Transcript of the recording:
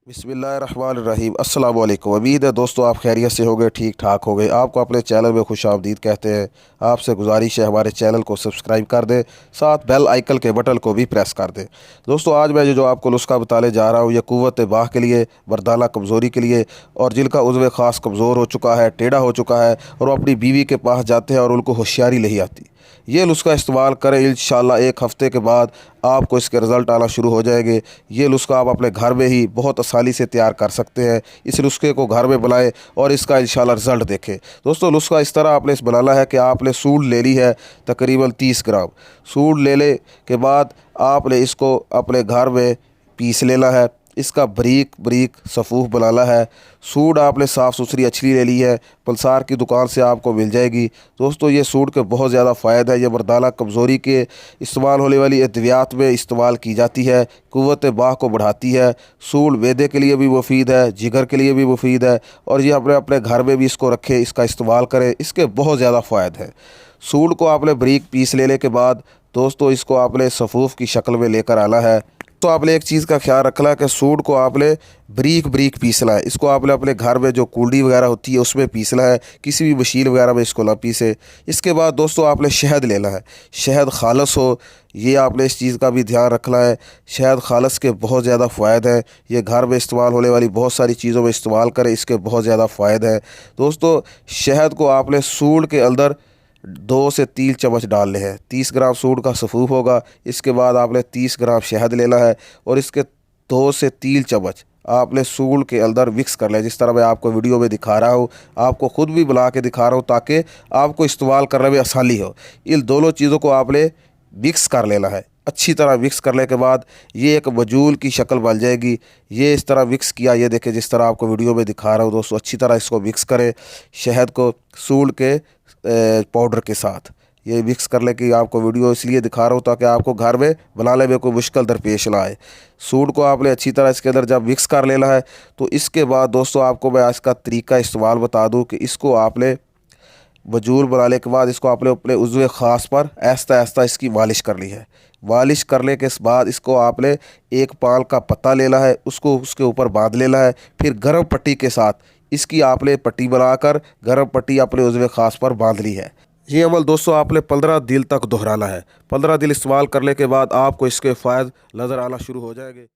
बिस्मिल्लाहिर्रहमानिर्रहीम अस्सलाम वालेकुम। उम्मीद है दोस्तों आप खैरियत से होंगे, ठीक ठाक होंगे। आपको अपने चैनल में खुश आमदीद कहते हैं। आपसे गुजारिश है हमारे चैनल को सब्सक्राइब कर दें, साथ बेल आइकन के बटन को भी प्रेस कर दें। दोस्तों आज मैं जो आपको नुस्खा बताने जा रहा हूँ, यह क़ुव्वत बाह के लिए, मर्दाना कमज़ोरी के लिए, और जिनका उज़्व ख़ास कमज़ोर हो चुका है, टेढ़ा हो चुका है और वो अपनी बीवी के पास जाते हैं और उनको होशियारी नहीं आती, ये नुस्खा इस्तेमाल करें। इंशाअल्लाह एक हफ़्ते के बाद आपको इसके रिज़ल्ट आना शुरू हो जाएंगे। ये नुस्खा आप अपने घर में ही बहुत आसानी से तैयार कर सकते हैं। इस नुस्खे को घर में बनाएं और इसका इंशाअल्लाह रिज़ल्ट देखें। दोस्तों नुस्खा इस तरह आपने इस बनाना है कि आपने सूंड ले ली है, तकरीबन 30 ग्राम। सूंड लेने के बाद आपने इसको अपने घर में पीस लेना है। इसका बारीक बारीक सफ़ूफ बनाना है। सूंड आपने साफ़ सुथरी अच्छी ले ली है, पलसार की दुकान से आपको मिल जाएगी। दोस्तों ये सूंड के बहुत ज़्यादा फ़ायदा है। ये मर्दाना कमज़ोरी के इस्तेमाल होने वाली अद्वियात में इस्तेमाल की जाती है, क़ुव्वत बाह को बढ़ाती है। सूंड मैदे के लिए भी मुफीद है, जिगर के लिए भी मुफीद है, और ये अपने अपने घर में भी इसको रखें, इसका इस्तेमाल करें, इसके बहुत ज़्यादा फ़ायदे हैं। सूंड को आपने बारीक पीस लेने के बाद दोस्तों इसको आपने सफ़ूफ की शक्ल में लेकर आना है। तो आपने एक चीज़ का ख्याल रखना है कि सूंड को आपने बारीक बारीक पीसना है। इसको आपने अपने घर में जो कूल्डी वगैरह होती है उसमें पीसना है, किसी भी मशीन वगैरह में इसको ना पीसे। इसके बाद दोस्तों आपने शहद लेना है, शहद खालस हो, ये आपने इस चीज़ का भी ध्यान रखना है। शहद खालस के बहुत ज़्यादा फ़ायदे हैं। ये घर में इस्तेमाल होने वाली बहुत सारी चीज़ों में इस्तेमाल करें, इसके बहुत ज़्यादा फ़ायदे हैं। दोस्तों शहद को आपने सूंड के अंदर 2 से 3 चम्मच डालने हैं। 30 ग्राम सूंड का सफ़ूफ होगा, इसके बाद आपने 30 ग्राम शहद लेना है और इसके 2 से 3 चम्मच आपने सूंड के अंदर मिक्स कर लें। जिस तरह मैं आपको वीडियो में दिखा रहा हूँ, आपको ख़ुद भी बना के दिखा रहा हूँ ताकि आपको इस्तेमाल करने में आसानी हो। इन दोनों चीज़ों को आपने मिक्स कर लेना है। अच्छी तरह मिक्स करने के बाद ये एक मजूल की शक्ल बन जाएगी। ये इस तरह मिक्स किया, ये देखें जिस तरह आपको वीडियो में दिखा रहा हूँ। दोस्तों अच्छी तरह इसको मिक्स करें, शहद को सूंड के पाउडर के साथ। ये मिक्स करने की आपको वीडियो इसलिए दिखा रहा हूँ ताकि आपको घर में बनाने में कोई मुश्किल दरपेश ना आए। सूंड को आपने अच्छी तरह इसके अंदर जब मिक्स कर लेना है, तो इसके बाद दोस्तों आपको मैं इसका तरीका इस्तेमाल बता दूँ कि इसको आपने वजूल बनाने के बाद इसको आपने अपने उज़्व ख़ास पर आहिस्ता आहिस्ता इसकी मालिश करनी है। मालिश करने के बाद इसको आपने एक पान का पत्ता लेना है, उसको उसके ऊपर बांध लेना है। फिर गर्म पट्टी के साथ इसकी आपने पट्टी बनाकर गर्म पट्टी अपने उज़्व ख़ास पर बांध ली है। ये अमल दोस्तों आपने 15 दिन तक दोहराना है। 15 दिन इस्तेमाल करने के बाद आपको इसके फ़ायदे नज़र आना शुरू हो जाएंगे।